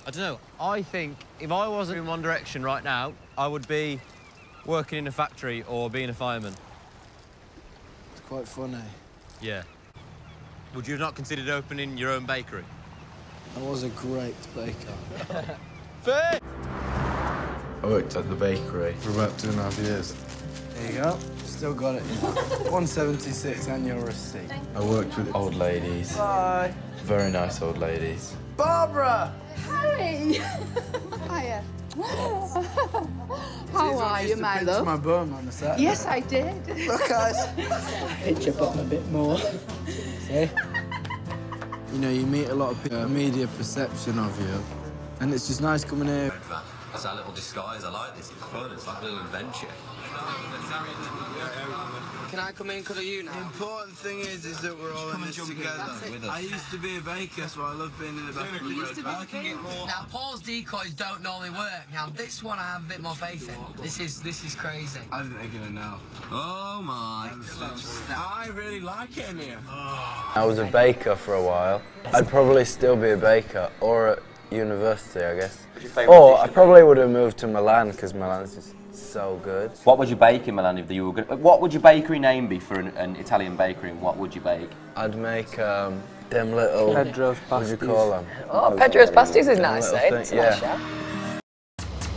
I don't know. I think if I wasn't in One Direction right now, I would be working in a factory or being a fireman. It's quite funny. Yeah. Would you have not considered opening your own bakery? I was a great baker. Fair! I worked at the bakery for about 2.5 years. There you go. Still got it. 176 annual receipt. I worked with old ladies. Bye. Very nice old ladies. Barbara! Harry! Hiya. How are you, my love? My bum on the Saturday. Yes, I did. Look, guys. Hit your bum a bit more. See? You know, you meet a lot of media perception of you, and it's just nice coming here. That's our little disguise. I like this. It's fun. It's like a little adventure. Can I come in? Could I you now? The important thing is that we're all in this together. I used to be a baker, so I love being in the back of the road. Now, Paul's decoys don't normally work. Now, this one I have a bit more faith in. This is crazy. I think they're gonna know. Oh my! I really like it in here. I was a baker for a while. I'd probably still be a baker, or at university, I guess. Or I probably would have moved to Milan, because Milan's just so good. What would you bake in Milan if you were good? What would your bakery name be for an Italian bakery, and what would you bake? I'd make them little... Pedro's pasties. What would you call them? Oh, Pedro's pasties is nice, eh? Thing, It's a nice shout.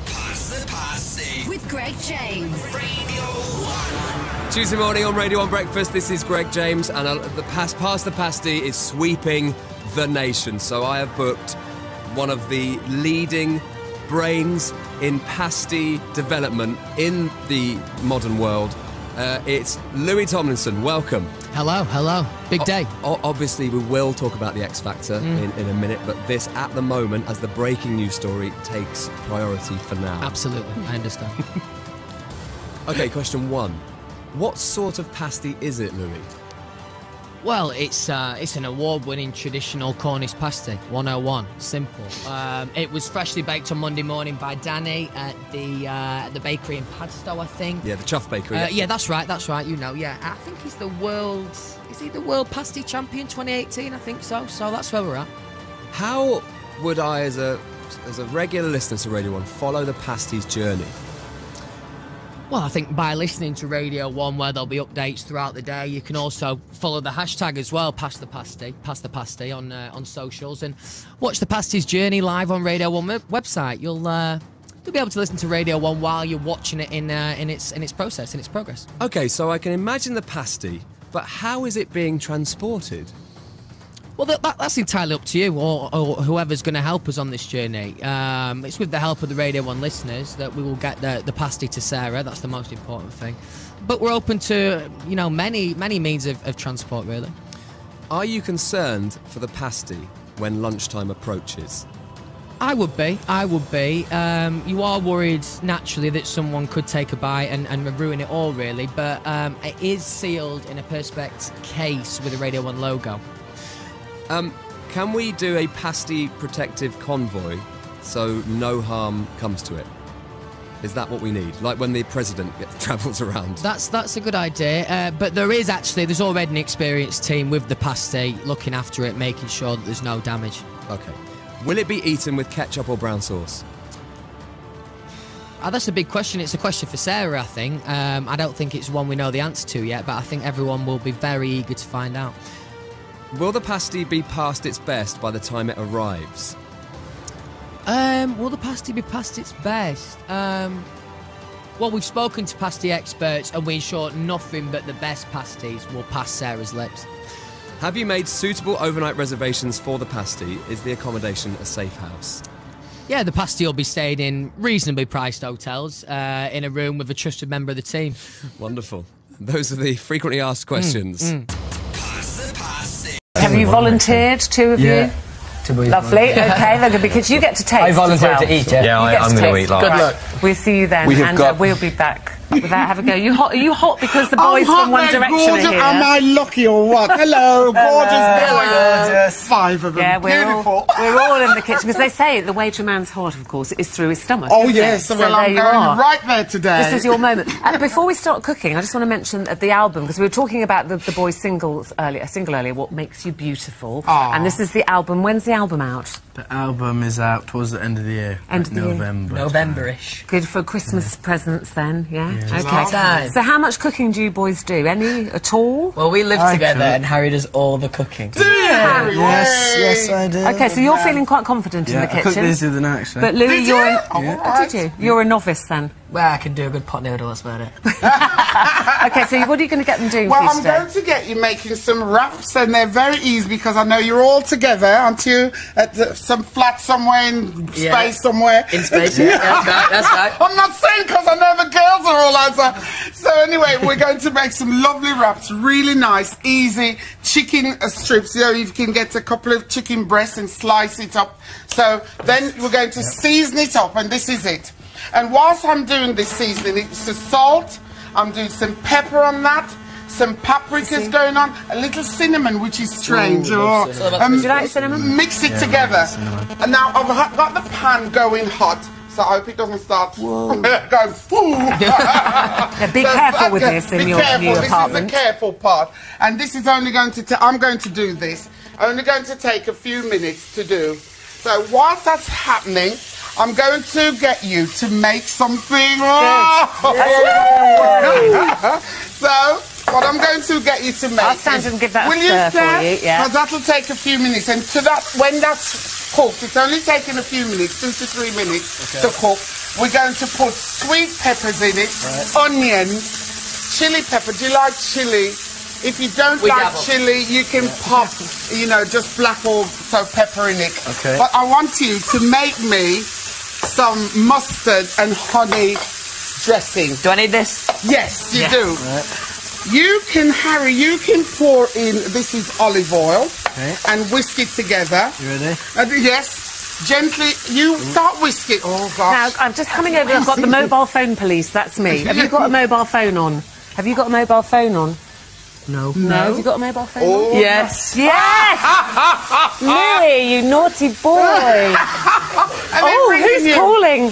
Pass the Pasty with Greg James. Radio 1. Tuesday morning on Radio 1 Breakfast, this is Greg James, and the Pass the Pasty is sweeping the nation. So I have booked one of the leading brains in pasty development in the modern world. It's Louis Tomlinson. Welcome. Hello. Big day. Obviously, we will talk about the X Factor in a minute, but this, at the moment, as the breaking news story, takes priority for now. Absolutely, I understand. Okay, question one. What sort of pasty is it, Louis? Well, it's an award-winning traditional Cornish pasty, 101, simple. It was freshly baked on Monday morning by Danny at the bakery in Padstow, I think. Yeah, the Chuff Bakery. Yeah, that's right, you know, yeah. I think he's the world pasty champion 2018, I think so. So that's where we're at. How would I, as a regular listener to Radio 1, follow the pasty's journey? Well, I think by listening to Radio 1, where there'll be updates throughout the day, you can also follow the hashtag as well, Pass the Pasty on socials, and watch the pasty's journey live on Radio 1 website. You'll be able to listen to Radio 1 while you're watching it in its progress. Okay, so I can imagine the pasty, but how is it being transported? Well, that's entirely up to you or whoever's going to help us on this journey. It's with the help of the Radio 1 listeners that we will get the pasty to Sarah. That's the most important thing. But we're open to, you know, many means of transport, really. Are you concerned for the pasty when lunchtime approaches? I would be. You are worried, naturally, that someone could take a bite and ruin it all, really. But it is sealed in a Perspex case with a Radio 1 logo. Can we do a pasty protective convoy so no harm comes to it? Is that what we need? Like when the president travels around? That's a good idea. But there's already an experienced team with the pasty looking after it, making sure that there's no damage. Okay. Will it be eaten with ketchup or brown sauce? That's a big question. It's a question for Sarah, I think. I don't think it's one we know the answer to yet, but I think everyone will be very eager to find out. Will the pasty be past its best by the time it arrives? Will the pasty be past its best? Well, we've spoken to pasty experts and we ensure nothing but the best pasties will pass Sarah's lips. Have you made suitable overnight reservations for the pasty? Is the accommodation a safe house? Yeah, the pasty will be stayed in reasonably priced hotels in a room with a trusted member of the team. Wonderful. Those are the frequently asked questions. Have you volunteered, two of you? Lovely. Okay, look, because you get to taste. I volunteered to eat, yeah. I'm going to eat. Good luck. We'll see you then, and we'll be back. Without have a go. Are you hot because the boys from One Direction are here? Am I lucky or what? Hello, gorgeous. 5 of them. Yeah, beautiful. We're all in the kitchen because they say the way to a man's heart, of course, is through his stomach. Oh yes, so well I'm going right there today. This is your moment. Before we start cooking, I just want to mention the album because we were talking about the boys' single earlier. What Makes You Beautiful, and this is the album. When's the album out? The album is out towards the end of the year. End of the November. November-ish. Good for Christmas presents then, yeah? Okay. So how much cooking do you boys do? Any at all? Well, we live together and Harry does all the cooking. Do you, Harry? Yes, I do. Okay, so you're feeling quite confident in the kitchen. I cooked these the other night, actually. But Louis, did you? You're a novice then? Well, I can do a good pot noodle, that's about it. Okay, so what are you going to get them doing Well, for you I'm today? going to get you making some wraps, and they're very easy because I know you're all together, aren't you? At some flat somewhere in space somewhere. In space, yeah. That's right. I'm not saying because I know the girls are all outside. So anyway, we're going to make some lovely wraps, really nice, easy chicken strips. You know, you can get a couple of chicken breasts and slice it up. So then we're going to season it up, and this is it. And whilst I'm doing this seasoning, it's the salt, I'm doing some pepper on that, some paprikas going on, a little cinnamon, which is strange. Do you like cinnamon? Mix it together. And now I've got the pan going hot, so I hope it doesn't start going, Yeah, be careful with this in your new apartment. This is the careful part. And this is only going to, I'm going to do this, only going to take a few minutes to do. So whilst that's happening, I'm going to get you to make something. So, what I'm going to get you to make. I'll stand and give that will a stir for you, yeah. Because that'll take a few minutes, and to that, when that's cooked, it's only taking a few minutes, 2 to 3 minutes to cook. We're going to put sweet peppers in it, onions, chili pepper. Do you like chili? If you don't like chili, you can pop, you know, just black or so pepper in it. Okay. But I want you to make me some mustard and honey dressing. Do I need this? Yes, you do. Right. You can, Harry, you can pour in, this is olive oil, and whisk it together. You ready? Yes. Gently, you start whisking. Oh, gosh. Now, I'm just coming over, I've got the mobile phone police, that's me. Have you got a mobile phone on? Have you got a mobile phone on? No. No? Have you got a mobile phone on? Yes. Yes! Louis, you naughty boy. Who's calling?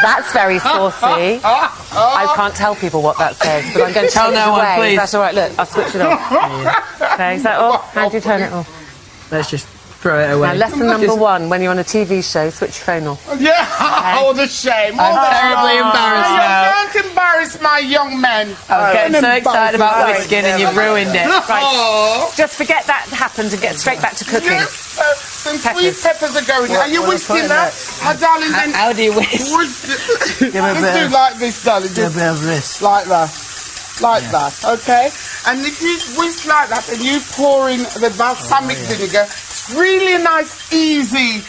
That's very saucy. I can't tell people what that says, but I'm going to tell no one, away. please. That's all right, look, I'll switch it off. Okay, is that off? How do you turn it off? Let's just throw it away. Now, lesson number 1, when you're on a TV show, switch your phone off. Yeah, oh, the shame. I'm terribly embarrassed now. Don't embarrass my young men. I'm getting so excited about whisking and you've ruined it. Right, just forget that happened and get straight back to cooking. Yes, some sweet peppers are going in. Are you whisking that? Darling, then... How do you whisk? Just do like this, darling. Give a bit of wrist. Like that. Like that, okay? And if you whisk like that and you pour in the balsamic vinegar, it's really a nice, easy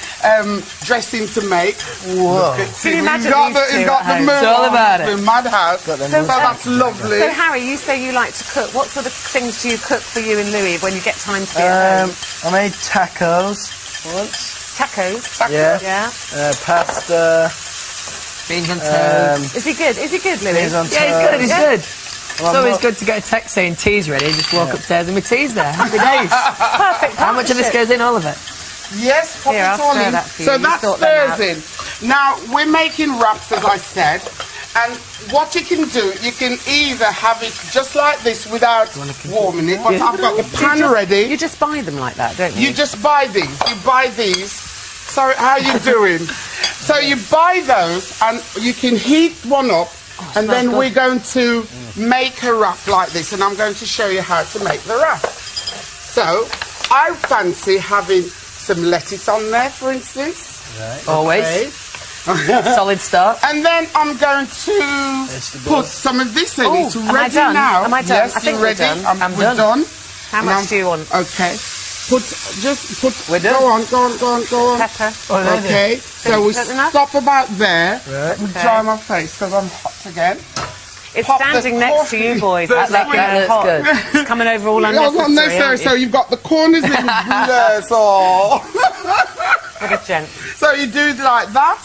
dressing to make. Whoa. Can you imagine He's got the moon. It's all about it. The madhouse. So that's lovely. So, Harry, you say you like to cook. What sort of things do you cook for you and Louis when you get time to be at home? I made tacos once. Tacos? Yeah. Pasta. Beans on toast. Is he good? Is he good, Louis? Beans on Yeah, he's good, he's good. Well, It's always good to get a text saying tea's ready, just walk upstairs and my tea's there. Happy days. Perfect. How much of this goes in? All of it? Yes, pop Here, it I'll all stir in. that for you. So You that sort them stirs in. Now, we're making wraps, as I said, and what you can do, you can either have it just like this without warming it, but I've got the pan ready. You just buy them like that, don't you? You just buy these. You buy these. Sorry, how are you doing? So you buy those, and you can heat one up, and then we're going to make a wrap like this, and I'm going to show you how to make the wrap. So, I fancy having some lettuce on there, for instance. Right. Always. Solid start. And then I'm going to put some of this in. It's ready am I done? now. Am I done? Yes, I think you're we're ready. done. I'm we're done. done. How much do you want? Okay. Just put. We're done. Go on. Pepper. Okay. So we stop about there. Right. We dry my face because I'm hot again. It's Pop standing the next to you boys. the That looks good. It's coming over all Not unnecessary. unnecessary. aren't you? So you've got the corners in. Yes. Oh. What a gent. So you do like that.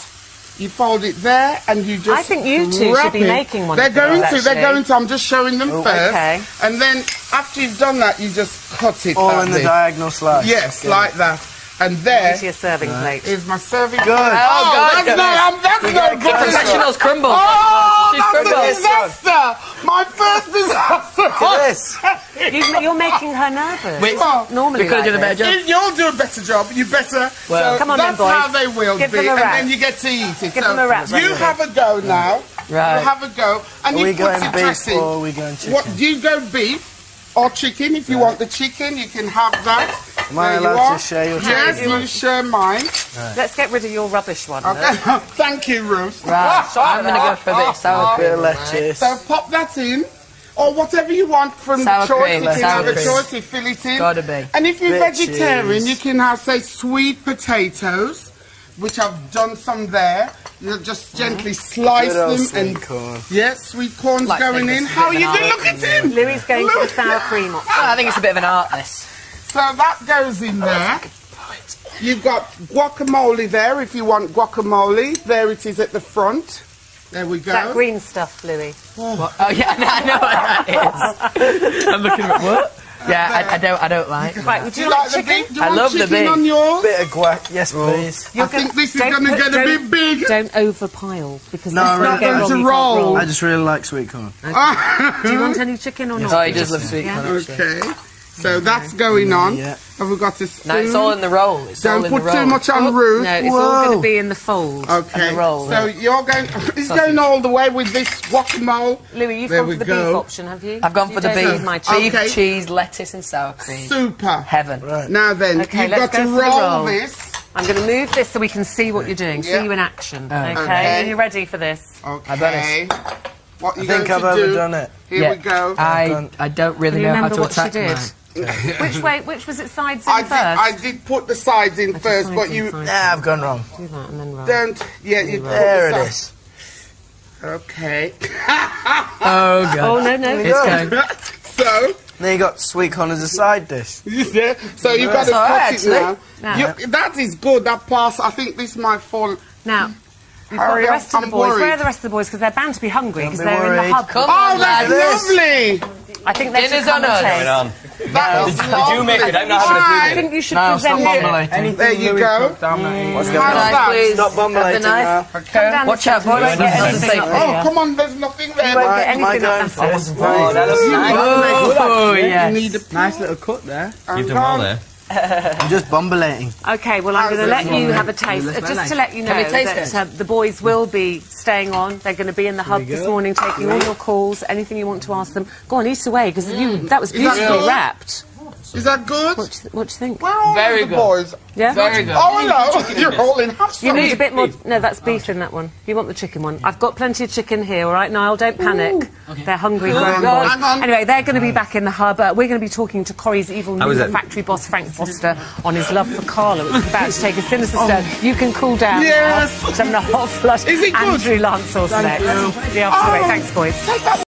You fold it there, and you just. I think you two should be making one. They're going to. They're going to. I'm just showing them first. Okay. And then after you've done that, you just cut it. All in the diagonal slice. Yes, like that. And there. Where's your serving plate? Is my serving plate. Oh, that's no good. Professionals crumble. Oh, She's that's a crumbled. disaster. My first disaster. Look at this. You're making her nervous. Wait, normally we could have done a better job. If you'll do a better job, you better. Well, so come on that's then, boys. how they will Give be, them a and wrap. then you get to eat it. Give so them a wrap. You have a go now. Right. You have a go, and Are you we put going your beef dressing. or are we going chicken? What do you go beef or chicken? If you want the chicken, you can have that. Am I allowed to share your chicken? Yes, you share mine. Let's get rid of your rubbish one. Okay. Thank you, Ruth. Right, so I'm going to go for a bit of sour Bit cream. of lettuce. So pop that in. Or whatever you want from Sour the choice, cream, you can sour have a cream. choice, you fill it in. Gotta be. And if you're Bit vegetarian, cheese. you can have, say, sweet potatoes, which I've done some there. You just gently slice Good old them sweet and corn. yes, sweet corn's Like going this in. is a How are bit you of doing? an Look at him. Louis going for the sour cream option. I think it's a bit of an art, this. So that goes in there. You've got guacamole there if you want guacamole. There it is at the front. There we go. That green stuff, Louis. Oh yeah, I know what that is. I'm looking at what? Yeah, I don't like. Right, would Do you you like like the chicken? beef? Do you I want love the chicken beef. on yours? Bit of guac, yes please. I think this is going to get a bit big. Don't overpile because No, this I'm will not get going wrong, to you can't roll. I just really like sweet corn. Do you want any chicken or not? Oh, he does love sweet corn. Okay. So that's going on. Yeah. Have we got a spoon? No, it's all in the roll. It's all Don't in the put roll. too much on Ruth. No, it's all going to be in the fold. Okay. And the roll. So you're going. It's going all the way with this guacamole. Louis, you've There gone we for the go. beef option, have you? I've gone You for the don't beef. need my chicken. Beef, Okay. cheese, lettuce, and sour cream. Super. Heaven. Right. Now then, Okay, you've let's got to go for the roll roll. this. I'm going to move this so we can see what you're doing. Yeah. See you in action. Okay. Okay. Are you ready for this? Okay. What I you think going I've to do? overdone it. Here Yeah. we go. I don't really Can you know how remember to what she attack did? mine. Which way? Which was it? Sides in I first. did put the sides in first, sides but in you first. Nah, I've gone wrong. Do that and then roll. don't. Yeah, you put There the it sides. is. Okay. Oh god. Oh no no! It's going. So. Then you got sweet corn as a side dish. Yeah. So you've got to That's all right, cut it now. Now. That is good. That pass. I think this might fall. Now. We've got Hurry the up, rest of the I'm boys. worried. Where are the rest of the boys? Because they're bound to be hungry because be they're in the worried. hub. Come Oh, on, that's lads. lovely. I think they should Dinner's come on and us. taste. Going on. That is Did you make it? Don't know how to I do it. think you should No, present stop it. bumbling. There you go. What's going How's on? that? Please. Stop Have bumbling the knife. now. Come down Watch this out, way. You boys. won't get This is anything safe. up Oh, here. come on. There's nothing there. You won't Right, get am I anything going up that first? side. Oh, that looks nice. Oh, You yes. need a Nice little cut there. You've done well there. I'm just bumbling. Okay, well, I'm going to let you have a taste. Let's Just try to let you know Can we taste that the boys will be staying on. They're going to be in the hub this morning, taking all your calls, anything you want to ask them. Go on, eat away, because that was beautifully good? wrapped. Is that good? What do you think? Where are Very the good. boys? Yeah? Very good. Oh, hello. You're all in. Have You some. need a bit more... No, that's beef in that one. You want the chicken one. I've got plenty of chicken here, all right, Niall? Don't panic. They're hungry grown boys. Hang on. Anyway, they're going to be back in the hub. We're going to be talking to Corrie's evil How is new it? factory boss, Frank Foster, on his love for Carla, which is about to take a sinister turn. You can cool down Yes. now. Having a hot flush. Is it good? Andrew Lancel next. The after the way. Thanks, boys. Take that